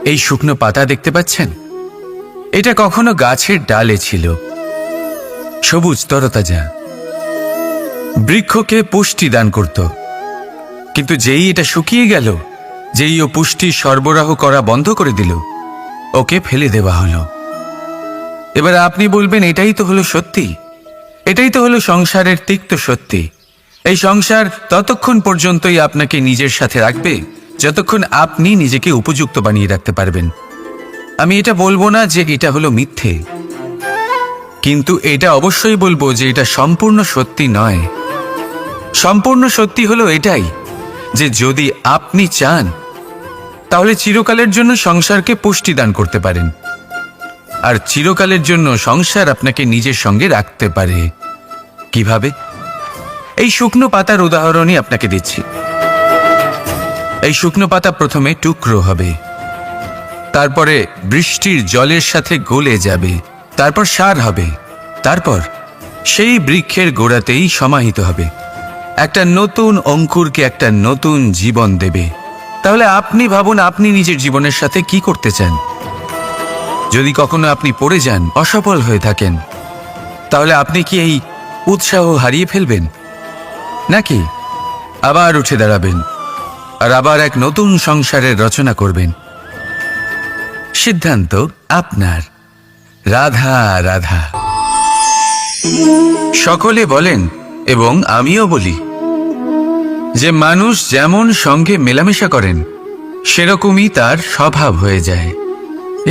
এই শুকনো পাতা দেখতে পাচ্ছেন? এটা কখনো গাছের ডালে ছিল, সবুজ তরতাজা, বৃক্ষকে পুষ্টি দান করত। কিন্তু যেই এটা শুকিয়ে গেল, যেই ও পুষ্টি সরবরাহ করা বন্ধ করে দিল, ওকে ফেলে দেওয়া হলো। এবার আপনি বলবেন, এটাই তো হলো সত্যি, এটাই তো হলো সংসারের তিক্ত সত্যি। এই সংসার ততক্ষণ পর্যন্তই আপনাকে নিজের সাথে রাখবে যতক্ষণ আপনি নিজেকে উপযুক্ত বানিয়ে রাখতে পারবেন। আমি এটা বলবো না যে এটা হলো মিথ্যে, কিন্তু এটা অবশ্যই বলবো যে এটা সম্পূর্ণ সত্যি নয়। সম্পূর্ণ সত্যি হলো এটাই যে যদি আপনি চান তাহলে চিরকালের জন্য সংসারকে পুষ্টি দান করতে পারেন, আর চিরকালের জন্য সংসার আপনাকে নিজের সঙ্গে রাখতে পারে। কিভাবে? এই শুকনো পাতার উদাহরণই আপনাকে দিচ্ছি। এই শুকনো পাতা প্রথমে টুকরো হবে, তারপরে বৃষ্টির জলের সাথে গলে যাবে, তারপর সার হবে, তারপর সেই বৃক্ষের গোড়াতেই সমাহিত হবে, একটা নতুন অঙ্কুরকে একটা নতুন জীবন দেবে। তাহলে আপনি ভাবুন, আপনি নিজের জীবনের সাথে কি করতে চান? যদি কখনো আপনি পড়ে যান, অসফল হয়ে থাকেন, তাহলে আপনি কি এই উৎসাহ হারিয়ে ফেলবেন, নাকি আবার উঠে দাঁড়াবেন আর আবার এক নতুন সংসারের রচনা করবেন? সিদ্ধান্ত আপনার। রাধা রাধা। সকলে বলেন এবং আমিও বলি যে মানুষ যেমন সঙ্গে মেলামেশা করেন সেরকমই তার স্বভাব হয়ে যায়।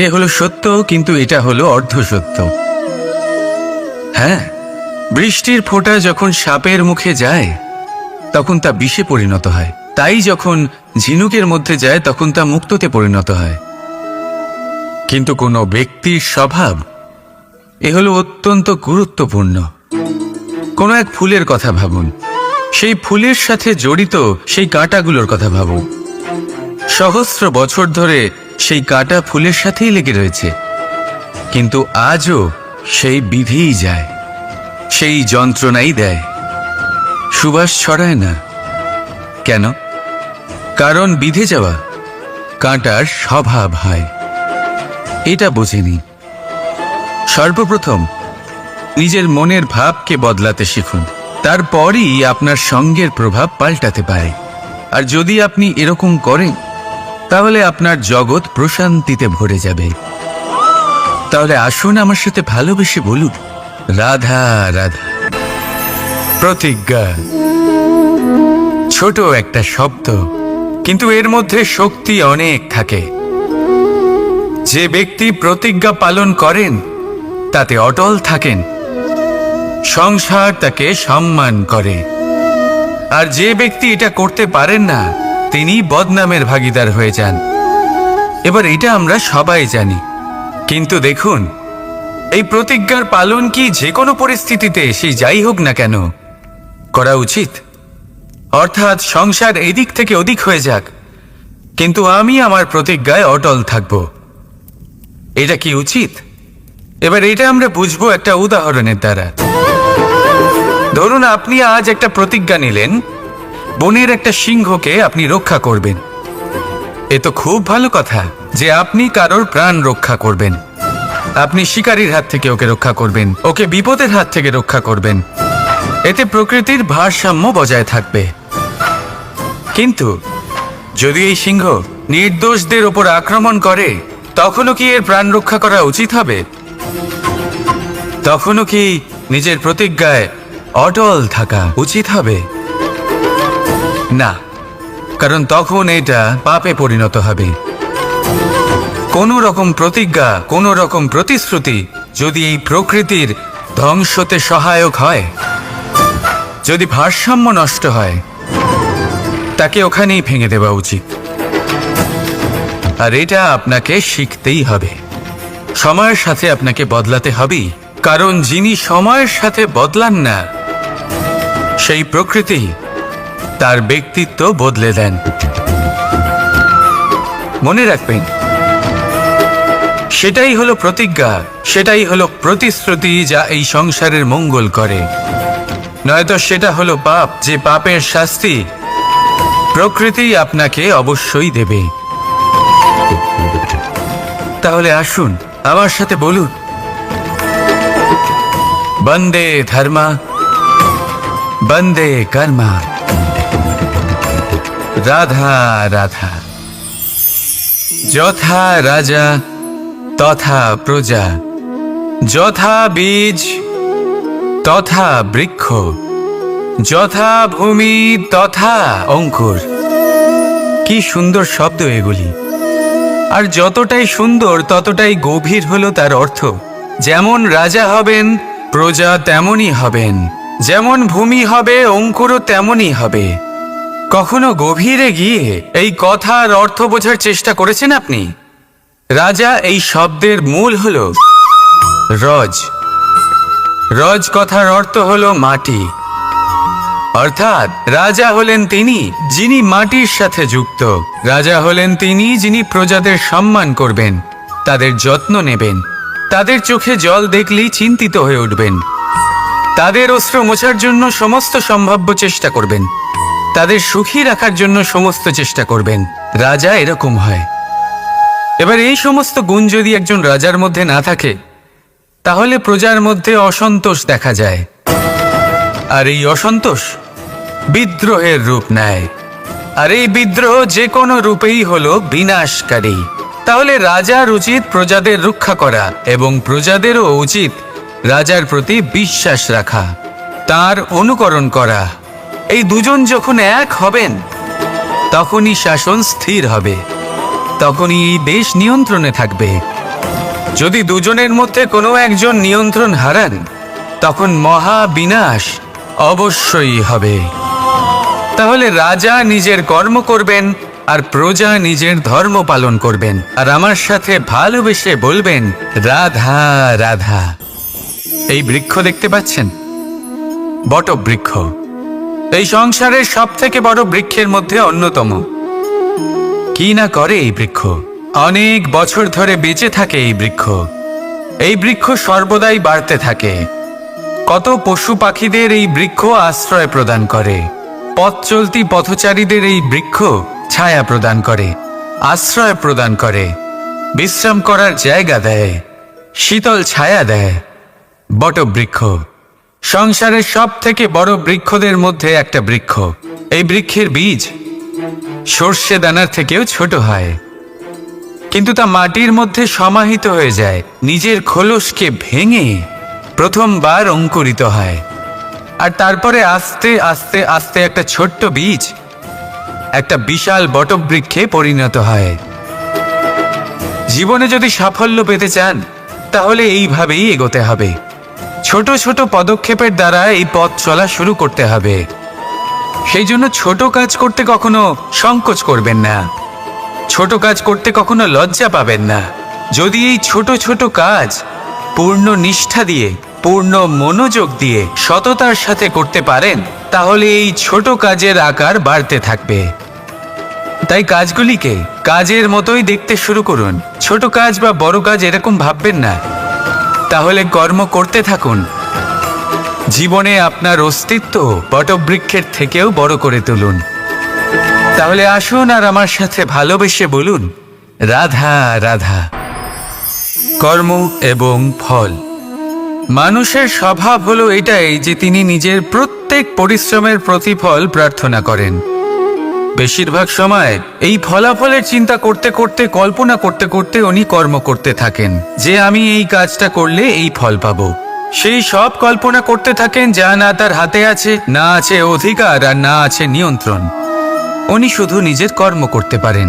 এ হলো সত্য, কিন্তু এটা হলো অর্ধ সত্য। হ্যাঁ, বৃষ্টির ফোঁটা যখন সাপের মুখে যায় তখন তা বিষে পরিণত হয়, তাই যখন ঝিনুকের মধ্যে যায় তখন তা মুক্ততে পরিণত হয়। কিন্তু কোনো ব্যক্তির স্বভাব এ হলো অত্যন্ত গুরুত্বপূর্ণ। কোনো এক ফুলের কথা ভাবুন, সেই ফুলের সাথে জড়িত সেই কাঁটাগুলোর কথা ভাবুন। সহস্র বছর ধরে সেই কাঁটা ফুলের সাথেই লেগে রয়েছে, কিন্তু আজও সেই বিধেই যায়, সেই যন্ত্রণাই দেয়, সুবাস ছড়ায় না। কেন? কারণ বিধে যাওয়া কাঁটার স্বভাব হয়। এটা বোঝেনি। সর্বপ্রথম নিজের মনের ভাবকে বদলাতে শিখুন, তারপরই আপনার সঙ্গের প্রভাব পাল্টাতে পারে। আর যদি আপনি এরকম করেন তাহলে আপনার জগৎ প্রশান্তিতে ভরে যাবে। তাহলে আসুন আমার সাথে ভালোবেসে বলুন, রাধা রাধা। প্রতিজ্ঞা ছোট একটা শব্দ, কিন্তু এর মধ্যে শক্তি অনেক থাকে। যে ব্যক্তি প্রতিজ্ঞা পালন করেন তাতে অটল থাকেন, সংসার তাকে সম্মান করে। আর যে ব্যক্তি এটা করতে পারেন না তিনি বদনামের ভাগীদার হয়ে যান। এবার এটা আমরা সবাই জানি, কিন্তু দেখুন, এই প্রতিজ্ঞার পালন কি যে কোনো পরিস্থিতিতে সে যাই হোক না কেন করা উচিত? অর্থাৎ সংসার এদিক থেকে ওদিক হয়ে যাক, কিন্তু আমি আমার প্রতিজ্ঞায় অটল থাকব, এটা কি উচিত? এবার এটা আমরা বুঝবো একটা উদাহরণের দ্বারা। ধরুন আপনি আজ একটা প্রতিজ্ঞা নিলেন, বনের একটা সিংহকে আপনি রক্ষা করবেন। এ তো খুব ভালো কথা যে আপনি কারোর প্রাণ রক্ষা করবেন। আপনি শিকারীর হাত থেকে ওকে রক্ষা করবেন, ওকে বিপদের হাত থেকে রক্ষা করবেন। এতে প্রকৃতির ভারসাম্য বজায় থাকবে। কিন্তু যদি এই সিংহ নির্দোষদের ওপর আক্রমণ করে, তখনও কি এর প্রাণ রক্ষা করা উচিত হবে? তখনও কি নিজের প্রতিজ্ঞায় অটল থাকা উচিত হবে? না, কারণ তখন এটা পাপে পরিণত হবে। কোনো রকম প্রতিজ্ঞা, কোনো রকম প্রতিশ্রুতি যদি এই প্রকৃতির ধ্বংসতে সহায়ক হয়, যদি ভারসাম্য নষ্ট হয়, তাকে ওখানেই ভেঙে দেওয়া উচিত। আর এটা আপনাকে শিখতেই হবে, সময়ের সাথে আপনাকে বদলাতে হবেই। কারণ যিনি সময়ের সাথে বদলান না, সেই প্রকৃতি তার ব্যক্তিত্ব বদলে দেন। মনে রাখবেন, সেটাই হলো প্রতিজ্ঞা, সেটাই হলো প্রতিশ্রুতি যা এই সংসারের মঙ্গল করে। নয়তো সেটা হলো পাপ, যে পাপের শাস্তি প্রকৃতি আপনাকে অবশ্যই দেবে। তাহলে আসুন আমার সাথে বলুন, বন্দে ধর্মা বন্দে কর্মা, রাধা রাধা। যথা রাজা তথা প্রজা, যথা বীজ তথা বৃক্ষ, যথা ভূমি তথা অঙ্কুর। কি সুন্দর শব্দ এগুলি, আর যতটাই সুন্দর ততটাই গভীর হলো তার অর্থ। যেমন রাজা হবেন প্রজা তেমনই হবেন, যেমন ভূমি হবে অঙ্কুরও তেমনই হবে। কখনো গভীরে গিয়ে এই কথার অর্থ বোঝার চেষ্টা করেছেন আপনি? রাজা এই শব্দের মূল হলো রজ। রজ কথার অর্থ হলো মাটি, অর্থাৎ রাজা হলেন তিনি যিনি মাটির সাথে যুক্ত। রাজা হলেন তিনি যিনি প্রজাদের সম্মান করবেন, তাদের যত্ন নেবেন, তাদের চোখে জল দেখলেই চিন্তিত হয়ে উঠবেন, তাদের অশ্রু মোছার জন্য সমস্ত সম্ভাব্য চেষ্টা করবেন, তাদের সুখী রাখার জন্য সমস্ত চেষ্টা করবেন। রাজা এরকম হয়। এবার এই সমস্ত গুণ যদি একজন রাজার মধ্যে না থাকে, তাহলে প্রজার মধ্যে অসন্তোষ দেখা যায়, আর এই অসন্তোষ বিদ্রোহের রূপ নেয়, আর এই বিদ্রোহ যে কোনো রূপেই হলো বিনাশকারী। তাহলে রাজার উচিত প্রজাদের রক্ষা করা, এবং প্রজাদেরও উচিত রাজার প্রতি বিশ্বাস রাখা, তার অনুকরণ করা। এই দুজন যখন এক হবেন, তখনই শাসন স্থির হবে, তখনই এই দেশ নিয়ন্ত্রণে থাকবে। যদি দুজনের মধ্যে কোনো একজন নিয়ন্ত্রণ হারান, তখন মহা বিনাশ অবশ্যই হবে। তাহলে রাজা নিজের কর্ম করবেন আর প্রজা নিজের ধর্ম পালন করবেন, আর আমার সাথে ভালোবেসে বলবেন রাধা রাধা। এই বৃক্ষ দেখতে পাচ্ছেন, বটবৃক্ষ। এই সংসারের সব থেকে বড় বৃক্ষের মধ্যে অন্যতম। কি না করে এই বৃক্ষ? অনেক বছর ধরে বেঁচে থাকে এই বৃক্ষ। এই বৃক্ষ সর্বদাই বাড়তে থাকে। কত পশু পাখিদের এই বৃক্ষ আশ্রয় প্রদান করে। পথ চলতি পথচারীদের এই বৃক্ষ ছায়া প্রদান করে, আশ্রয় প্রদান করে, বিশ্রাম করার জায়গা দেয়, শীতল ছায়া দেয়। বটবৃক্ষ সংসারের সব থেকে বড় বৃক্ষদের মধ্যে একটা বৃক্ষ। এই বৃক্ষের বীজ সর্ষে দানার থেকেও ছোট হয়, কিন্তু তা মাটির মধ্যে সমাহিত হয়ে যায়, নিজের খোলসকে ভেঙে প্রথমবার অঙ্কুরিত হয়, আর তারপরে আস্তে আস্তে আস্তে একটা ছোট্ট বীজ একটা বিশাল বটবৃক্ষে পরিণত হয়। জীবনে যদি সাফল্য পেতে চান, তাহলে এইভাবেই এগোতে হবে। ছোট ছোট পদক্ষেপের দ্বারা এই পথ চলা শুরু করতে হবে। সেই জন্য ছোট কাজ করতে কখনো সংকোচ করবেন না, ছোট কাজ করতে কখনো লজ্জা পাবেন না। যদি এই ছোট ছোট কাজ পূর্ণ নিষ্ঠা দিয়ে, পূর্ণ মনোযোগ দিয়ে, সততার সাথে করতে পারেন, তাহলে এই ছোট কাজের আকার বাড়তে থাকবে। তাই কাজগুলিকে কাজের মতোই দেখতে শুরু করুন। ছোট কাজ বা বড় কাজ এরকম ভাববেন না। তাহলে কর্ম করতে থাকুন। জীবনে আপনার অস্তিত্ব বটবৃক্ষের থেকেও বড় করে তুলুন। তাহলে আসুন আর আমার সাথে ভালোবেসে বলুন রাধা রাধা। কর্ম এবং ফল। মানুষের স্বভাব হলো এটাই যে তিনি নিজের প্রত্যেক পরিশ্রমের প্রতিফল প্রার্থনা করেন। বেশিরভাগ সময় এই ফলাফলের চিন্তা করতে করতে, কল্পনা করতে করতে উনি কর্ম করতে থাকেন, যে আমি এই কাজটা করলে এই ফল পাবো। সেই সব কল্পনা করতে থাকেন যা না তার হাতে আছে, না আছে অধিকার, আর না আছে নিয়ন্ত্রণ। উনি শুধু নিজের কর্ম করতে পারেন।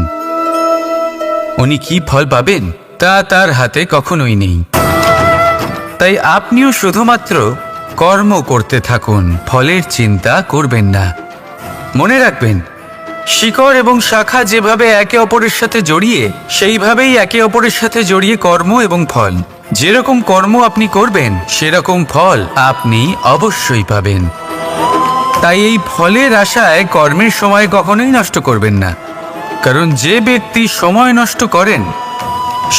উনি কি ফল পাবেন তা তার হাতে কখনোই নেই। তাই আপনিও শুধুমাত্র কর্ম করতে থাকুন, ফলের চিন্তা করবেন না। মনে রাখবেন, শিকড় এবং শাখা যেভাবে একে অপরের সাথে জড়িয়ে, সেইভাবেই একে অপরের সাথে জড়িয়ে কর্ম এবং ফল। যেরকম কর্ম আপনি করবেন, সেরকম ফল আপনি অবশ্যই পাবেন। তাই এই ফলের আশায় কর্মের সময় কখনোই নষ্ট করবেন না, কারণ যে ব্যক্তি সময় নষ্ট করেন,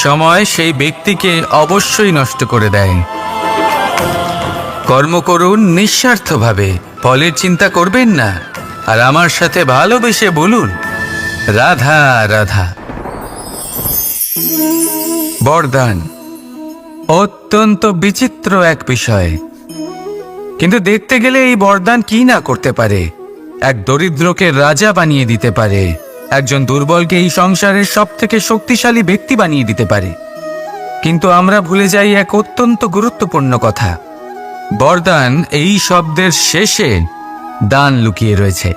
সময় সেই ব্যক্তিকে অবশ্যই নষ্ট করে দেয়। কর্ম করুন নিঃস্বার্থভাবে, ফলের চিন্তা করবেন না, আর আমার সাথে ভালোবেসে বলুন রাধা রাধা। বরদান অত্যন্ত বিচিত্র এক বিষয়, কিন্তু দেখতে গেলে এই বরদান কি না করতে পারে। এক দরিদ্রকে রাজা বানিয়ে দিতে পারে, একজন দুর্বলকে এই সংসারের সব থেকে শক্তিশালী ব্যক্তি বানিয়ে দিতে পারে। কিন্তু আমরা ভুলে যাই এক অত্যন্ত গুরুত্বপূর্ণ কথা। বরদান এই শব্দের শেষে দান লুকিয়ে রয়েছে।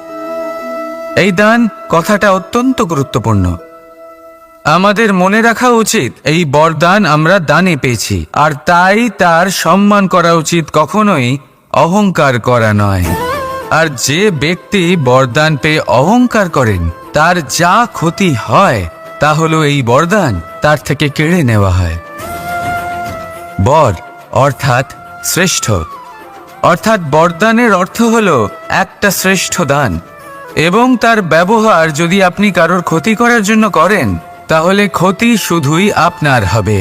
এই দান কথাটা অত্যন্ত গুরুত্বপূর্ণ। আমাদের মনে রাখা উচিত এই বরদান আমরা দানে পেয়েছি, আর তাই তার সম্মান করা উচিত, কখনোই অহংকার করা নয়। আর যে ব্যক্তি বরদান পেয়ে অহংকার করেন তার যা ক্ষতি হয় তা হলো এই বরদান তার থেকে কেড়ে নেওয়া হয়। বর অর্থাৎ শ্রেষ্ঠ, অর্থাৎ বরদানের অর্থ হলো একটা শ্রেষ্ঠ দান, এবং তার ব্যবহার যদি আপনি কারোর ক্ষতি করার জন্য করেন তাহলে ক্ষতি শুধুই আপনার হবে।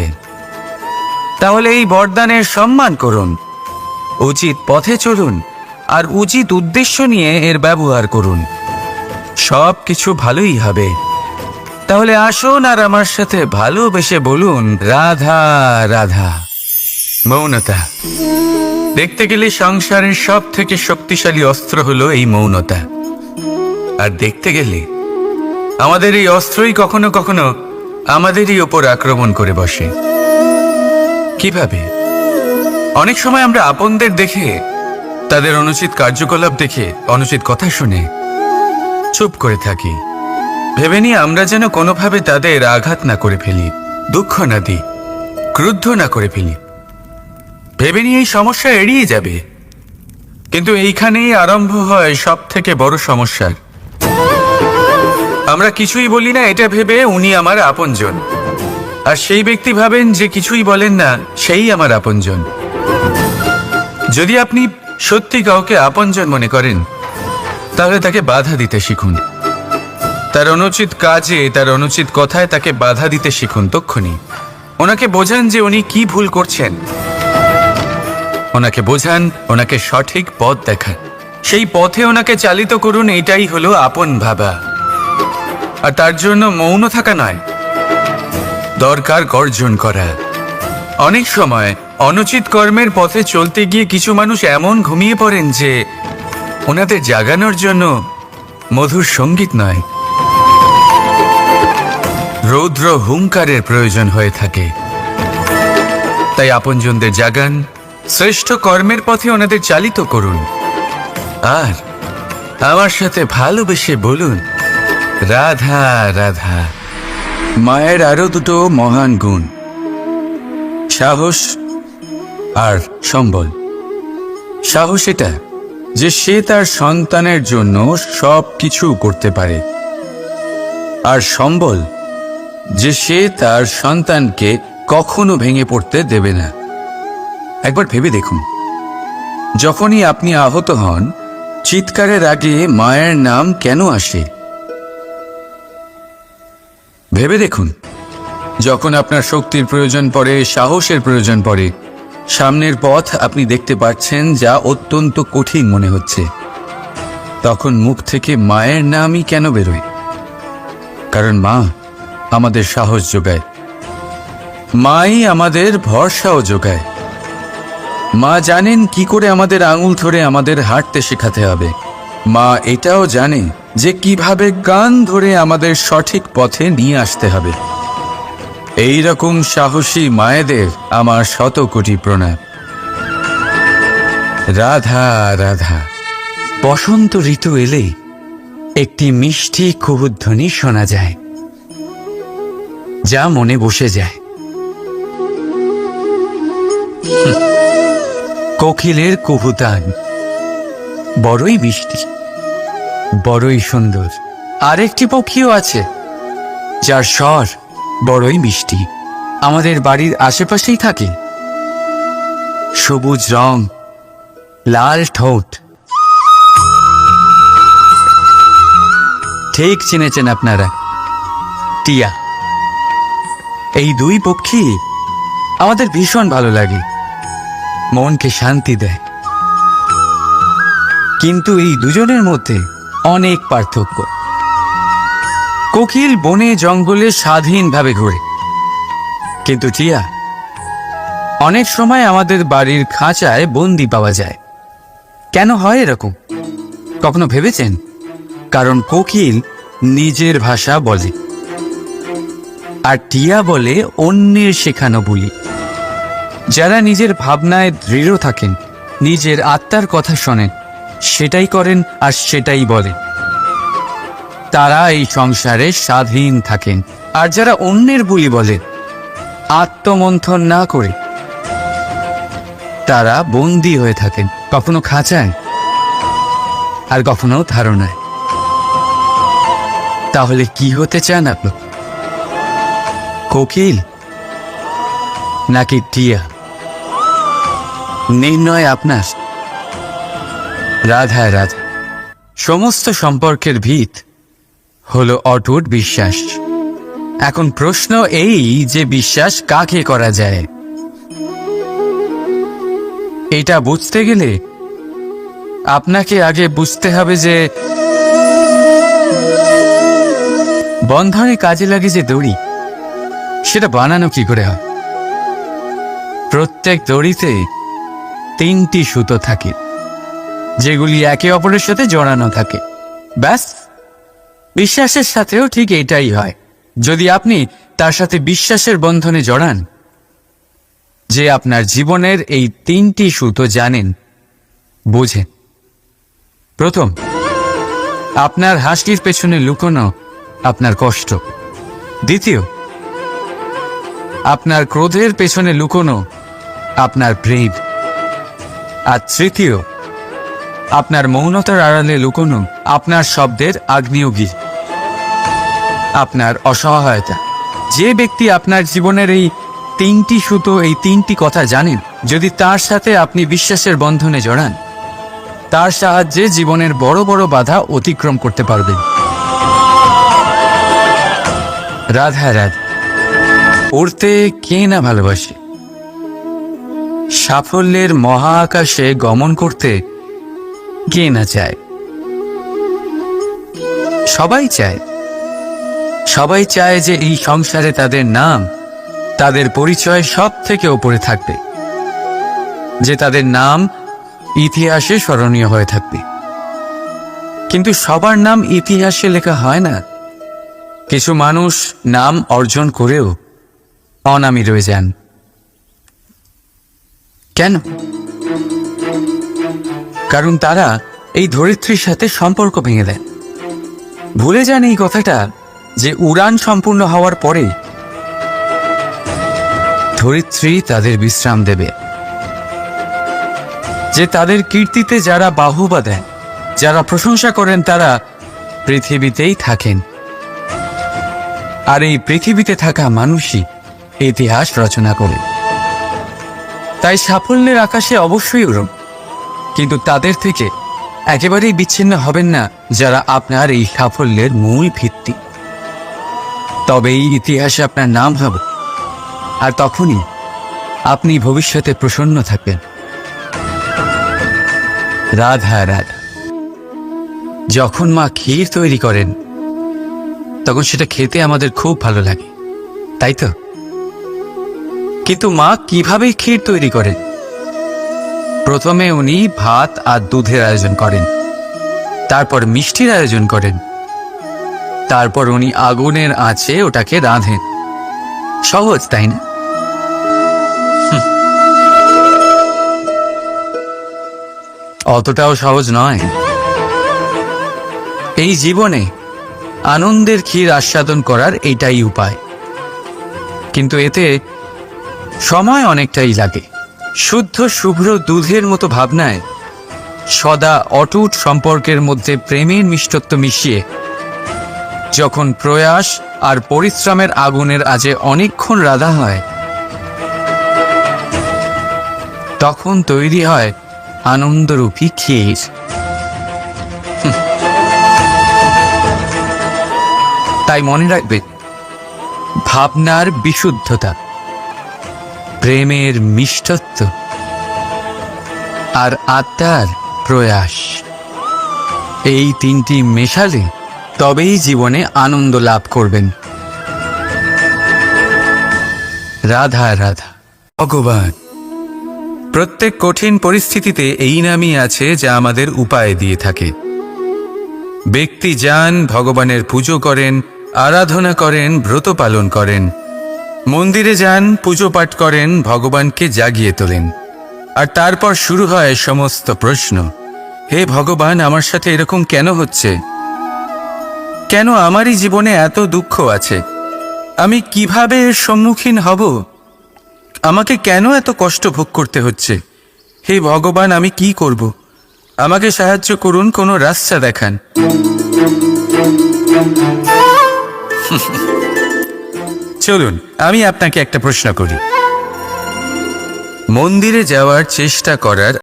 তাহলে এই বরদানের সম্মান করুন, উচিত পথে চলুন, আর উচিত উদ্দেশ্য নিয়ে এর ব্যবহার করুন, সব কিছু ভালোই হবে। তাহলে আসুন আর আমার সাথে ভালোবেসে বলুন, রাধা রাধা। মৌনতা। দেখতে গেলে সংসারের সব থেকে শক্তিশালী অস্ত্র হলো এই মৌনতা। আর দেখতে গেলে আমাদের এই অস্ত্রই কখনো কখনো আমাদেরই ওপর আক্রমণ করে বসে। কিভাবে? অনেক সময় আমরা আপনদের দেখে, তাদের অনুচিত কার্যকলাপ দেখে, অনুচিত কথা শুনে চুপ করে থাকি, ভেবে নিয়ে আমরা যেন কোনোভাবে তাদের আঘাত না করে ফেলি, দুঃখ না দিই, ক্রুদ্ধ না করে ফেলি, ভেবে নিয়ে এই সমস্যা এড়িয়ে যাবে। কিন্তু এইখানেই আরম্ভ হয় সব থেকে বড় সমস্যার। আমরা কিছুই বলি না এটা ভেবে উনি আমার আপনজন, আর সেই ব্যক্তি ভাবেন যে কিছুই বলেন না সেই আমার আপনজন। যদি আপনি সত্যি কাউকে আপনজন মনে করেন তাহলে তাকে বাধা দিতে শিখুন, তার অনুচিত কাজে, তার অনুচিত কথায় তাকে বাধা দিতে শিখুন। তক্ষুনি ওনাকে বোঝান যে উনি কি ভুল করছেন, ওনাকে বোঝান, ওনাকে সঠিক পথ দেখান, সেই পথে ওনাকে চালিত করুন। এটাই হলো আপন ভাবা। আর তার জন্য মৌন থাকা নয়, দরকার গর্জন করা। অনেক সময় অনুচিত কর্মের পথে চলতে গিয়ে কিছু মানুষ এমন ঘুমিয়ে পড়েন যে ওনাদের জাগানোর জন্য মধুর সঙ্গীত নয়, রৌদ্র হুঙ্কারের প্রয়োজন হয়ে থাকে। তাই আপনজনদের জাগান, শ্রেষ্ঠ কর্মের পথে ওনাদের চালিত করুন, আর আমার সাথে ভালোবেসে বলুন, রাধা রাধা। মায়ের আরো দুটো মহান গুণ, সাহস আর সম্বল। সাহস এটা যে সে তার সন্তানের জন্য সব কিছু করতে পারে, আর সম্বল যে সে তার সন্তানকে কখনো ভেঙে পড়তে দেবে না। একবার ভেবে দেখুন, যখনই আপনি আহত হন চিৎকারের আগে মায়ের নাম কেন আসে? ভেবে দেখুন, যখন আপনার শক্তির প্রয়োজন পড়ে, সাহসের প্রয়োজন পড়ে, সামনের পথ আপনি দেখতে পাচ্ছেন যা অত্যন্ত কঠিন মনে হচ্ছে, তখন মুখ থেকে মায়ের নামই কেন বেরোয়? কারণ মা আমাদের সাহস যোগায়, মাই আমাদের ভরসাও যোগায়। মা জানেন কি করে আমাদের আঙুল ধরে আমাদের হাঁটতে শেখাতে হবে। মা এটাও জানে যে কিভাবে কান ধরে আমাদের সঠিক পথে নিয়ে আসতে হবে। এই রকম সাহসী মায়েদের আমার শত কোটি প্রণাম। রাধা রাধা। বসন্ত ঋতু এলেই একটি মিষ্টি কুহুধ্বনি শোনা যায়, যা মনে বসে যায়। কোকিলের কুহুতান বড়ই মিষ্টি, বড়ই সুন্দর। আরেকটি পক্ষীও আছে যার স্বর বড়ই মিষ্টি, আমাদের বাড়ির আশেপাশেই থাকে। সবুজ রং, লাল ঠোঁট। ঠিক চিনেছেন আপনারা, টিয়া। এই দুই পক্ষী আমাদের ভীষণ ভালো লাগে, মনকে শান্তি দেয়। কিন্তু এই দুজনের মধ্যে অনেক পার্থক্য। কোকিল বনে জঙ্গলে স্বাধীনভাবে ঘোরে, কিন্তু টিয়া, অনেক সময় আমাদের বাড়ির খাঁচায় বন্দি পাওয়া যায়। কেন হয় এরকম? কখনো ভেবেছেন? কারণ কোকিল নিজের ভাষা বলে, আর টিয়া বলে অন্যের শেখানো বুলি। যারা নিজের ভাবনায় দৃঢ় থাকেন, নিজের আত্মার কথা শোনেন, সেটাই করেন আর সেটাই বলেন, তারা এই সংসারে স্বাধীন থাকেন। আর যারা অন্যের বুলি বলেন, আত্মমন্থন না করে, তারা বন্দী হয়ে থাকেন, কখনো খাঁচায় আর কখনো ধারণায়। তাহলে কি হতে চান আপনি? কোকিল নাকি টিয়া? নির্ণয় আপনার। রাধা রাধা। সমস্ত সম্পর্কের ভিত হলো অটুট বিশ্বাস। এখন প্রশ্ন এই যে বিশ্বাস কাকে করা যায়? এটা বুঝতে গেলে আপনাকে আগে বুঝতে হবে যে বন্ধনে কাজে লাগে যে দড়ি, সেটা বানানো কি করে হয়। প্রত্যেক দড়িতে 3টি সুতো থাকে, যেগুলি একে অপরের সাথে জড়ানো থাকে। ব্যাস, বিশ্বাসের সাথেও ঠিক এটাই হয়। যদি আপনি তার সাথে বিশ্বাসের বন্ধনে জড়ান, যে আপনার জীবনের এই 3টি সুতো জানেন, বোঝেন। প্রথম, আপনার হাসির পেছনে লুকোনো আপনার কষ্ট। দ্বিতীয়, আপনার ক্রোধের পেছনে লুকোনো আপনার প্রেম। আর তৃতীয়, আপনার মৌনতার আড়ালে লুকোনো আপনার শব্দের আগ্নেয়গিরি, আপনার অসহায়তা। যে ব্যক্তি আপনার জীবনের এই 3টি সুতো, এই 3টি কথা জানেন, যদি তার সাথে আপনি বিশ্বাসের বন্ধনে জড়ান, তার সাহায্যে জীবনের বড় বড় বাধা অতিক্রম করতে পারবেন। রাধা রাধা। উড়তে কে না ভালোবাসে? সাফল্যের মহাকাশে গমন করতে কে না চায়? সবাই চায়। সবাই চায় যে এই সংসারে তাদের নাম, তাদের পরিচয় সব থেকে ওপরে থাকবে, যে তাদের নাম ইতিহাসে স্মরণীয় হয়ে থাকবে। কিন্তু সবার নাম ইতিহাসে লেখা হয় না। কিছু মানুষ নাম অর্জন করেও অনামী রয়ে যান। কেন? কারণ তারা এই ধরিত্রীর সাথে সম্পর্ক ভেঙে দেন। ভুলে যান এই কথাটা, যে উড়ান সম্পূর্ণ হওয়ার পরে ধরিত্রী তাদের বিশ্রাম দেবে, যে তাদের কীর্তিতে যারা বাহুবা দেন, যারা প্রশংসা করেন, তারা পৃথিবীতেই থাকেন। আর এই পৃথিবীতে থাকা মানুষই ইতিহাস রচনা করে। তাই সাফল্যের আকাশে অবশ্যই উড়ুন, কিন্তু তাদের থেকে একেবারেই বিচ্ছিন্ন হবেন না যারা আপনার এই সাফল্যের মূল ভিত্তি। তবেই ইতিহাসে আপনার নাম হবে, আর তখনই আপনি ভবিষ্যতে প্রসন্ন থাকবেন। রাধা রাধা। যখন মা ক্ষীর তৈরি করেন, তখন সেটা খেতে আমাদের খুব ভালো লাগে, তাই তো? কিন্তু মা কিভাবে ক্ষীর তৈরি করেন? প্রথমে উনি ভাত আর দুধের আয়োজন করেন, তারপর মিষ্টির আয়োজন করেন, তারপর উনি আগুনের আঁচে ওটাকে রাঁধেন। সহজ, তাই না? অতটাও সহজ নয়। এই জীবনে আনন্দের ক্ষীর আস্বাদন করার এটাই উপায়, কিন্তু এতে সময় অনেকটাই লাগে। শুদ্ধ শুভ্র দুধের মতো ভাবনায় সদা অটুট সম্পর্কের মধ্যে প্রেমের মিষ্টত্ব মিশিয়ে যখন প্রয়াস আর পরিশ্রমের আগুনের আজে অনেকক্ষণ রাধা হয়, তখন তৈরি হয় আনন্দরূপী ক্ষীর। তাই মনে রাখবে, ভাবনার বিশুদ্ধতা, প্রেমের মিষ্টত্ব আর আত্মার প্রয়াস, এই 3টি মেশালে তবেই জীবনে আনন্দ লাভ করবেন। রাধা রাধা। ভগবান। প্রত্যেক কঠিন পরিস্থিতিতে এই নামই আছে যা আমাদের উপায় দিয়ে থাকে। ব্যক্তি যান, ভগবানের পুজো করেন, আরাধনা করেন, ব্রত পালন করেন, মন্দিরে যান, পুজো পাঠ করেন, ভগবানকে জাগিয়ে তোলেন, আর তারপর শুরু হয় সমস্ত প্রশ্ন। হে ভগবান, আমার সাথে এরকম কেন হচ্ছে? কেন আমারই জীবনে এত দুঃখ আছে? আমি কিভাবে এর সম্মুখীন হব? আমাকে কেন এত কষ্ট ভোগ করতে হচ্ছে? হে ভগবান, আমি কি করব? আমাকে সাহায্য করুন, কোনো রাস্তা দেখান। চলুন আমি আপনাকে একটা প্রশ্ন করি। মন্দিরে যাওয়ার চেষ্টা করার